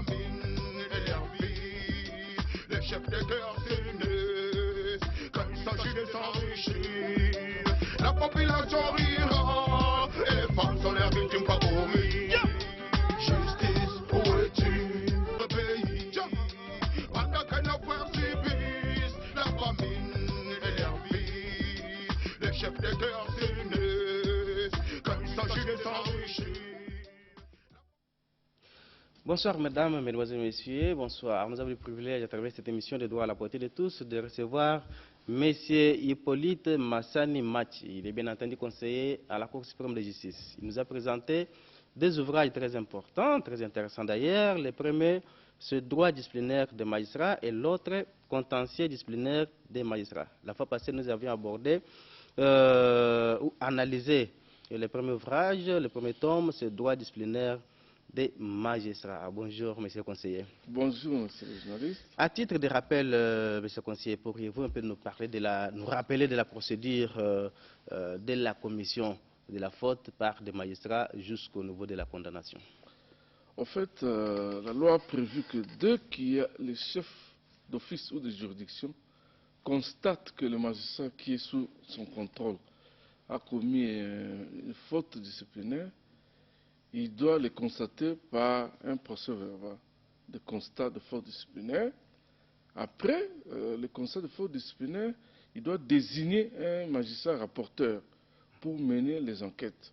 famine et leur vie. Les chefs de guerre s'unissent quand il s'agit de s'enrichir. La population rira et les femmes sont leurs victimes pas commis. Justice, où es-tu, le pays? Pendant que nos frères subissent la famine et leur vie. Les chefs de guerre s'unissent quand il s'agit de s'enrichir. Bonsoir mesdames, mesdemoiselles et messieurs, bonsoir. Nous avons le privilège à travers cette émission de droit à la portée de tous de recevoir Monsieur Hippolyte Massani Machi. Il est bien entendu conseiller à la Cour suprême de justice. Il nous a présenté des ouvrages très importants, très intéressants d'ailleurs. Le premier, ce droit disciplinaire des magistrats et l'autre, contentieux disciplinaire des magistrats. La fois passée, nous avions abordé ou analysé le premier ouvrage, le premier tome, ce droit disciplinaire des magistrats. Bonjour, monsieur le conseiller. Bonjour, monsieur le journaliste. À titre de rappel, monsieur le conseiller, pourriez-vous un peu nous rappeler de la procédure de la commission de la faute par des magistrats jusqu'au niveau de la condamnation? En fait, la loi a prévu que dès qu'il y a les chefs d'office ou de juridiction constate que le magistrat qui est sous son contrôle a commis une faute disciplinaire, il doit le constater par un procès verbal de constat de faute disciplinaire. Après le constat de faute disciplinaire, il doit désigner un magistrat rapporteur pour mener les enquêtes.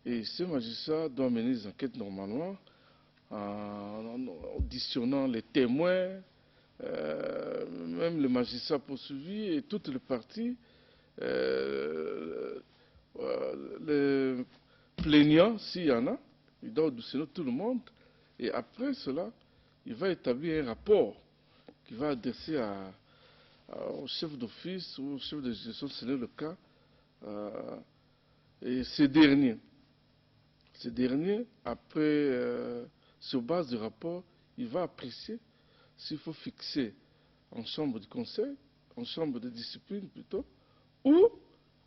Et ce magistrat doit mener les enquêtes normalement en auditionnant les témoins, même le magistrat poursuivi et toutes les parties, les plaignants, s'il y en a, il doit auditionner tout le monde. Et après cela, il va établir un rapport qu'il va adresser au chef d'office ou au chef de gestion, selon le cas. Et ces derniers, après, sur base du rapport, il va apprécier s'il faut fixer en chambre du conseil, en chambre de discipline plutôt, ou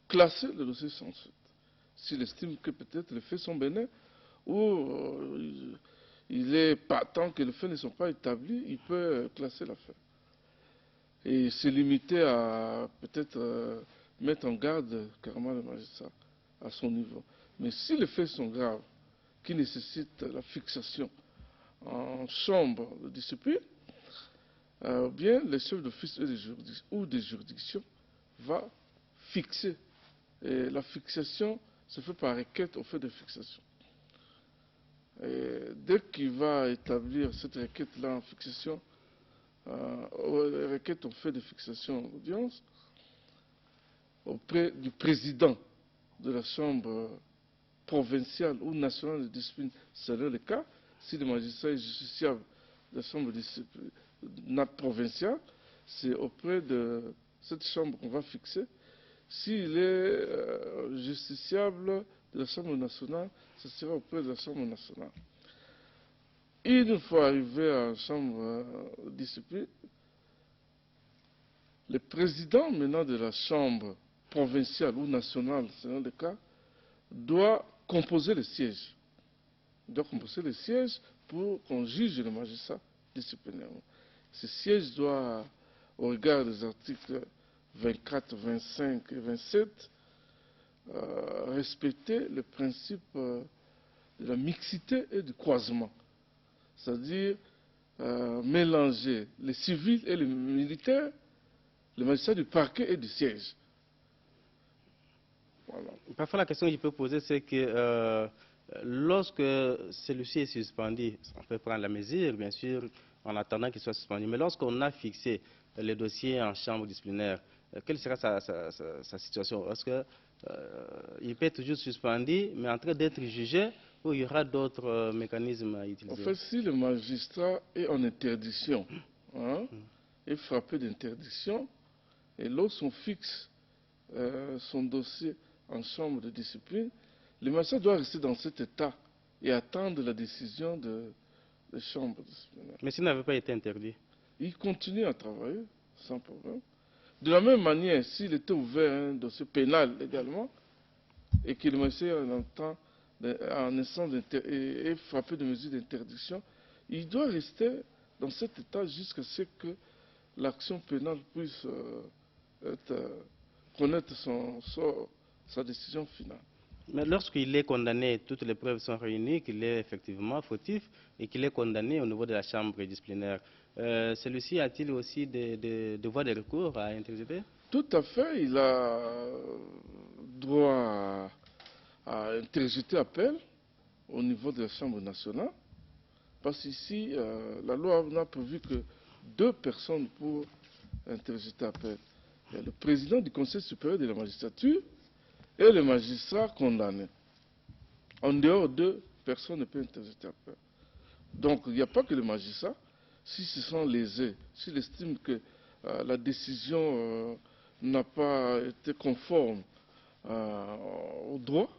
classer le dossier sans suite. S'il estime que peut-être les faits sont bénins ou il est patent que les faits ne sont pas établis, il peut classer l'affaire. Et se limiter à peut-être mettre en garde carrément le magistrat à son niveau. Mais si les faits sont graves, qui nécessitent la fixation en chambre de discipline, bien les chefs d'office ou des juridictions va fixer. Et la fixation se fait par requête au fait de fixation. Et dès qu'il va établir cette requête-là en fixation, requête au fait de fixation en audience, auprès du président de la chambre provinciale ou nationale de discipline, selon le cas, si le magistrat est justiciable de la chambre de discipline provinciale, c'est auprès de cette chambre qu'on va fixer. S'il est justiciable de la Chambre nationale, ce sera auprès de la Chambre nationale. Une fois arrivé à la Chambre de discipline, le président maintenant de la Chambre provinciale ou nationale, selon le cas, doit composer le siège. Il doit composer le siège pour qu'on juge le magistrat disciplinairement. Ce siège doit, au regard des articles 24, 25 et 27, respecter le principe de la mixité et du croisement. C'est-à-dire mélanger les civils et les militaires, les magistrats du parquet et du siège. Voilà. Parfois, la question que je peux poser, c'est que lorsque celui-ci est suspendu, on peut prendre la mesure, bien sûr, en attendant qu'il soit suspendu. Mais lorsqu'on a fixé le dossier en chambre disciplinaire, quelle sera sa situation? Est-ce qu'il peut être toujours suspendu, mais en train d'être jugé, ou il y aura d'autres mécanismes à utiliser? En fait, si le magistrat est en interdiction, est frappé d'interdiction, et lorsqu'on fixe son dossier en chambre de discipline, le magistrat doit rester dans cet état et attendre la décision de chambre disciplinaire. Mais s'il n'avait pas été interdit? Il continue à travailler sans problème. De la même manière, s'il était ouvert un dossier pénal également, et que le magistrat en instance est frappé de mesures d'interdiction, il doit rester dans cet état jusqu'à ce que l'action pénale puisse connaître sa décision finale. Mais lorsqu'il est condamné, toutes les preuves sont réunies, qu'il est effectivement fautif et qu'il est condamné au niveau de la chambre disciplinaire, celui-ci a-t-il aussi des voies de recours à interjeter? Tout à fait, il a droit à interjeter appel au niveau de la Chambre nationale, parce qu'ici, la loi n'a prévu que 2 personnes pour interjeter appel. Il y a le président du Conseil supérieur de la magistrature et le magistrat condamné. En dehors de, personne ne peut interjeter appel. Donc, il n'y a pas que le magistrat. Si ce sont lésés, s'il estime que la décision n'a pas été conforme au droit,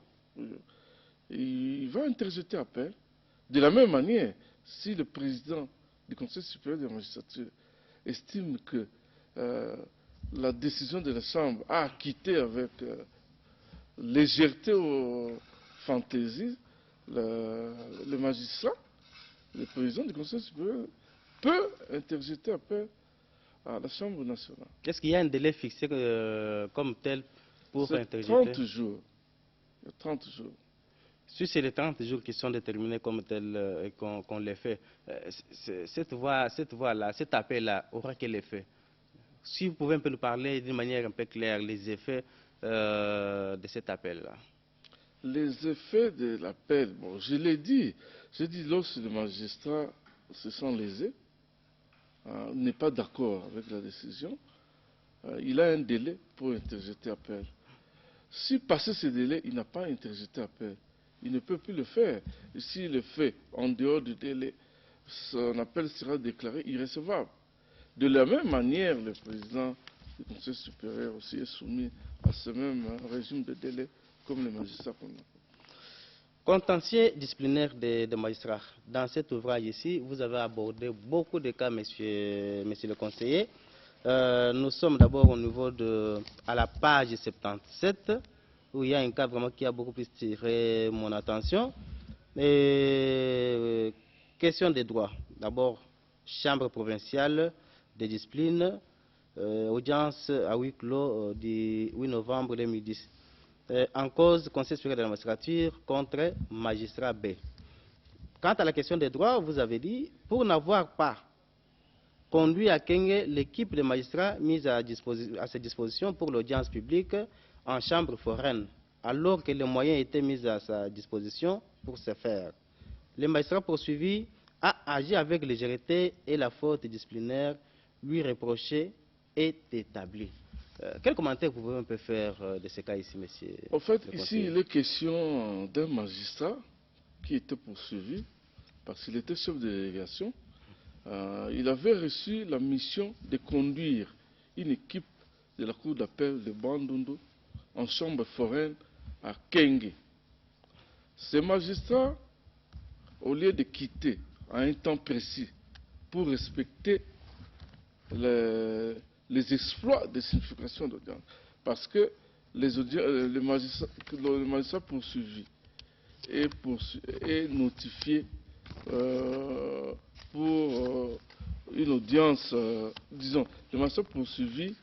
il va interjeter appel. De la même manière, si le président du Conseil supérieur de la magistrature estime que la décision de la Chambre a acquitté avec légèreté ou fantaisie, le magistrat, le président du Conseil supérieur, peut interjeter appel à la Chambre nationale. Est-ce qu'il y a un délai fixé comme tel pour interjeter? 30 jours. Il y a 30 jours. Si c'est les 30 jours qui sont déterminés comme tel et qu'on les fait, cette voie-là, cet appel-là aura quel effet? Si vous pouvez un peu nous parler d'une manière un peu claire, les effets de cet appel-là. Les effets de l'appel, bon, je l'ai dit. J'ai dit lorsque le magistrat se sent lésé, n'est pas d'accord avec la décision, il a un délai pour interjeter appel. Si passé ce délai, il n'a pas interjeté appel, il ne peut plus le faire. Et s'il le fait en dehors du délai, son appel sera déclaré irrecevable. De la même manière, le président du Conseil supérieur aussi est soumis à ce même régime de délai comme le magistrat. Contentieux disciplinaire des magistrats. Dans cet ouvrage ici, vous avez abordé beaucoup de cas, monsieur le conseiller. Nous sommes d'abord au niveau à la page 77, où il y a un cas vraiment qui a beaucoup plus tiré mon attention. Et, question des droits. D'abord, chambre provinciale de discipline, audience à huis clos du 8 novembre 2010. En cause, Conseil supérieur de la magistrature contre magistrat B. Quant à la question des droits, vous avez dit, pour n'avoir pas conduit à Kenge l'équipe de magistrats mise à ses dispositions pour l'audience publique en chambre foraine, alors que les moyens étaient mis à sa disposition pour ce faire. Le magistrat poursuivi a agi avec légèreté et la faute disciplinaire lui reprochée est établie. Quel commentaire vous pouvez un peu faire de ces cas ici, monsieur? En fait, ici, il est question d'un magistrat qui était poursuivi parce qu'il était chef de délégation. Il avait reçu la mission de conduire une équipe de la cour d'appel de Bandundu en chambre foraine à Kenge. Ce magistrat, au lieu de quitter à un temps précis pour respecter les exploits de signification d'audience, parce que le magistrat poursuivi est notifié pour une audience, disons, le magistrat poursuivi,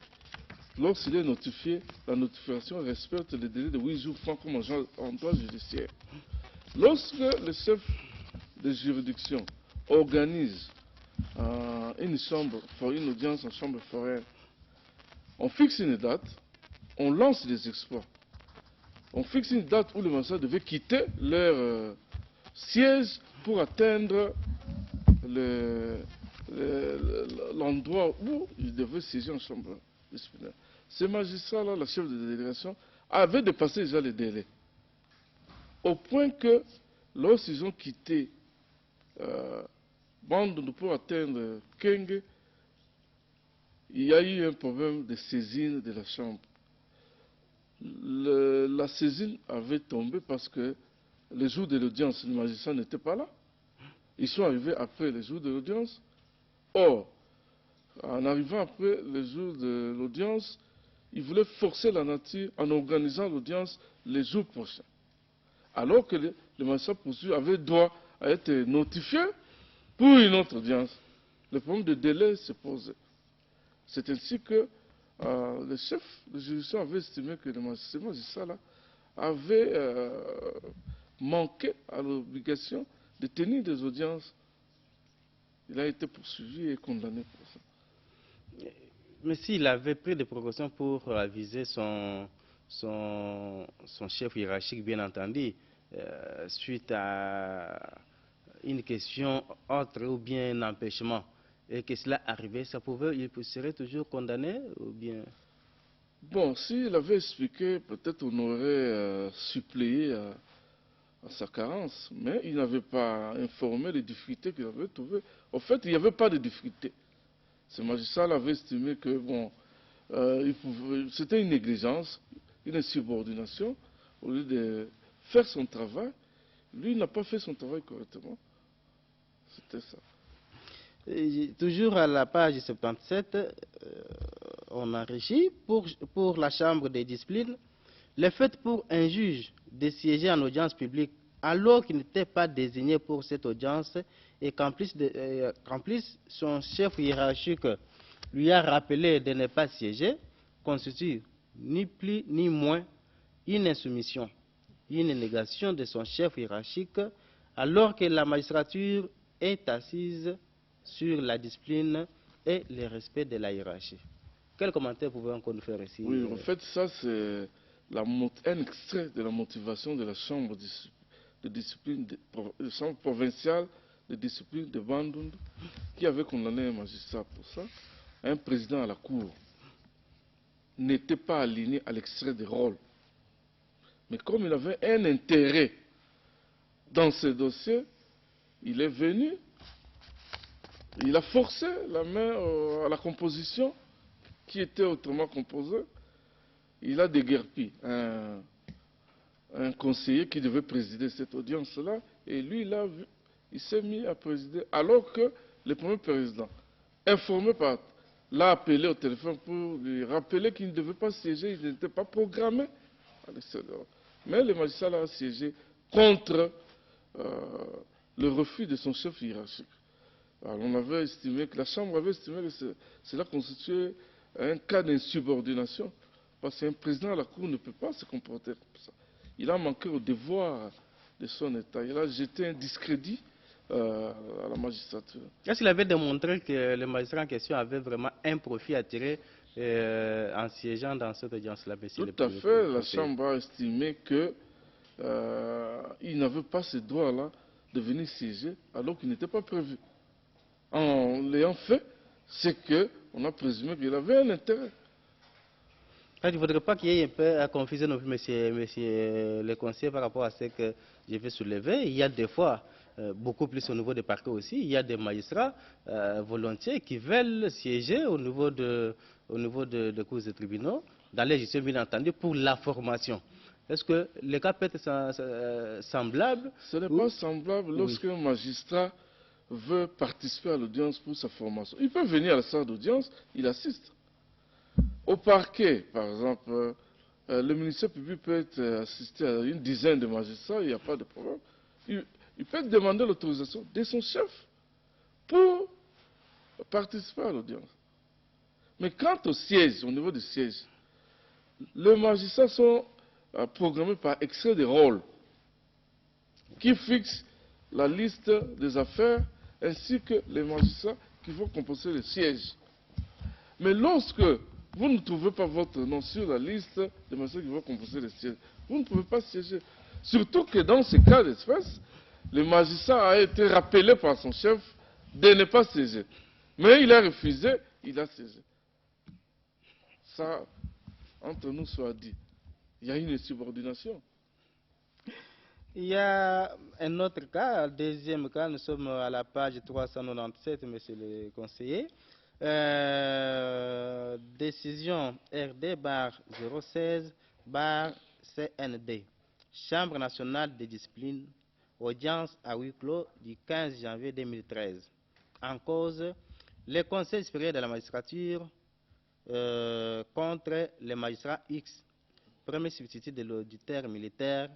lorsqu'il est notifié, la notification respecte le délai de 8 jours francs comme en droit judiciaire. Lorsque le chef de juridiction organise une audience en chambre foraine, on fixe une date, on lance des exploits. On fixe une date où le magistrat devait quitter leur siège pour atteindre l'endroit où il devait siéger en chambre disciplinaire. Ce magistrat-là, le chef de délégation, avait dépassé déjà les délais. Au point que, lorsqu'ils ont quitté Bandundu pour atteindre Kenge, il y a eu un problème de saisine de la chambre. La saisine avait tombé parce que le jour de l'audience, le magistrat n'était pas là. Ils sont arrivés après le jour de l'audience. Or, en arrivant après le jour de l'audience, ils voulaient forcer la nature en organisant l'audience les jours prochains. Alors que le magistrat poursuivi avait droit à être notifié pour une autre audience, le problème de délai se posait. C'est ainsi que le chef de juridiction avait estimé que ce magistrat-là avait manqué à l'obligation de tenir des audiences. Il a été poursuivi et condamné pour ça. Mais s'il avait pris des précautions pour aviser son chef hiérarchique, bien entendu, suite à une question autre ou bien un empêchement, et que cela arrivait, il serait toujours condamné ou bien... Bon, s'il avait expliqué, peut-être on aurait suppléé à sa carence, mais il n'avait pas informé des difficultés qu'il avait trouvées. En fait, il n'y avait pas de difficultés. Ce magistrat avait estimé que, bon, c'était une négligence, une insubordination. Au lieu de faire son travail, lui n'a pas fait son travail correctement. C'était ça. Et toujours à la page 77, on enrichit pour la Chambre des disciplines le fait pour un juge de siéger en audience publique alors qu'il n'était pas désigné pour cette audience et qu'en plus son chef hiérarchique lui a rappelé de ne pas siéger, constitue ni plus ni moins une insoumission, une négation de son chef hiérarchique alors que la magistrature est assise sur la discipline et le respect de la hiérarchie. Quel commentaire pouvez-vous encore nous faire ici? Oui, en fait, ça c'est un extrait de la motivation de la Chambre de discipline, Chambre provinciale de discipline de Bandundu, qui avait condamné un magistrat pour ça. Un président à la Cour n'était pas aligné à l'extrait de rôle. Mais comme il avait un intérêt dans ce dossier, il est venu, il a forcé la main à la composition qui était autrement composée. Il a déguerpi un conseiller qui devait présider cette audience-là, et lui, il s'est mis à présider, alors que le premier président, informé par, l'a appelé au téléphone pour lui rappeler qu'il ne devait pas siéger, il n'était pas programmé à l'extérieur. Mais le magistrat a siégé contre le refus de son chef hiérarchique. Alors on avait estimé que la Chambre avait estimé que cela constituait un cas d'insubordination, parce qu'un président à la Cour ne peut pas se comporter comme ça. Il a manqué au devoir de son État. Il a jeté un discrédit à la magistrature. Est-ce qu'il avait démontré que le magistrat en question avait vraiment un profit à tirer en siégeant dans cette audience-là? Tout à fait. La Chambre a estimé qu'il n'avait pas ce droit-là de venir siéger alors qu'il n'était pas prévu. En l'ayant fait, c'est qu'on a présumé qu'il avait un intérêt. Il ne faudrait pas qu'il y ait un peu à confuser non plus, monsieur le conseiller, par rapport à ce que je vais soulever. Il y a des fois, beaucoup plus au niveau des parquets aussi, il y a des magistrats volontiers qui veulent siéger au niveau de cours de tribunaux, dans les justices bien entendu, pour la formation. Est-ce que les cas peut être semblables? Ce n'est pas semblable lorsqu'un magistrat veut participer à l'audience pour sa formation. Il peut venir à la salle d'audience, il assiste. Au parquet, par exemple, le ministère public peut être assisté à une dizaine de magistrats, il n'y a pas de problème. Il peut demander l'autorisation de son chef pour participer à l'audience. Mais quant au siège, au niveau du siège, les magistrats sont programmés par extrait de rôle qui fixe la liste des affaires ainsi que les magistrats qui vont composer le siège. Mais lorsque vous ne trouvez pas votre nom sur la liste des magistrats qui vont composer le siège, vous ne pouvez pas siéger. Surtout que dans ce cas d'espèce, le magistrat a été rappelé par son chef de ne pas siéger. Mais il a refusé, il a siégé. Ça, entre nous soit dit, il y a une subordination. Il y a un autre cas, deuxième cas, nous sommes à la page 397, monsieur le conseiller. Décision RD-016-CND, Chambre nationale de discipline, audience à huis clos du 15 janvier 2013. En cause, le Conseil supérieur de la magistrature contre le magistrat X, premier substitut de l'auditeur militaire,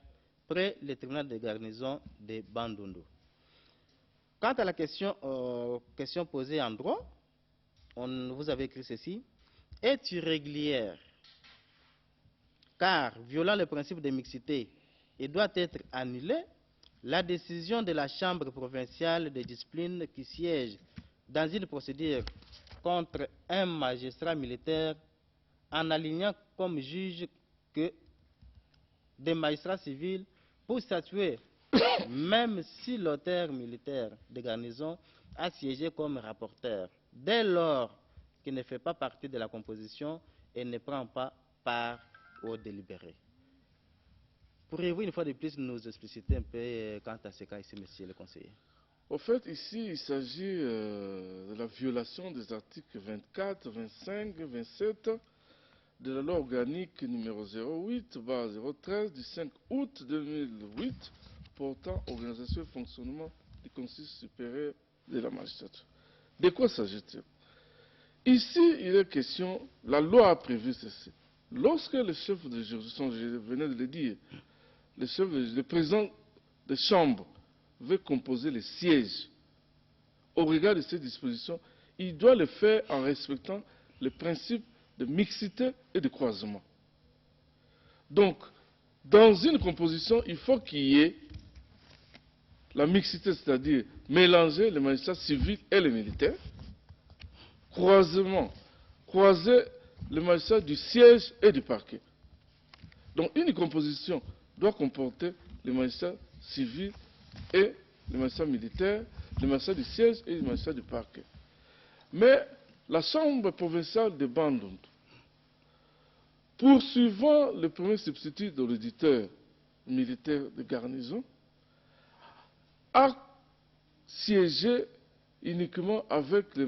près le tribunal de garnison de Bandundu. Quant à la question posée en droit, vous avez écrit ceci. Est irrégulière car violant le principe de mixité et doit être annulée la décision de la Chambre provinciale de discipline qui siège dans une procédure contre un magistrat militaire en alignant comme juge que des magistrats civils pour statuer, même si l'auteur militaire de garnison a siégé comme rapporteur, dès lors qu'il ne fait pas partie de la composition et ne prend pas part au délibéré. Pourriez-vous une fois de plus nous expliciter un peu quant à ce cas ici, monsieur le conseiller? Au fait, ici, il s'agit de la violation des articles 24, 25, 27 de la loi organique numéro 08/013 du 5 août 2008 portant organisation et fonctionnement du Conseil supérieur de la magistrature. De quoi s'agit-il? Ici, il est question, la loi a prévu ceci. Lorsque le chef de juridiction, je venais de le dire, le président de chambre veut composer les sièges, au regard de ces dispositions, il doit le faire en respectant le principe de mixité et de croisement. Donc, dans une composition, il faut qu'il y ait la mixité, c'est-à-dire mélanger les magistrats civils et les militaires, croisement, croiser les magistrats du siège et du parquet. Donc, une composition doit comporter les magistrats civils et les magistrats militaires, les magistrats du siège et les magistrats du parquet. Mais la Chambre provinciale de Bandung, poursuivant le premier substitut de l'auditeur militaire de garnison, a siégé uniquement avec les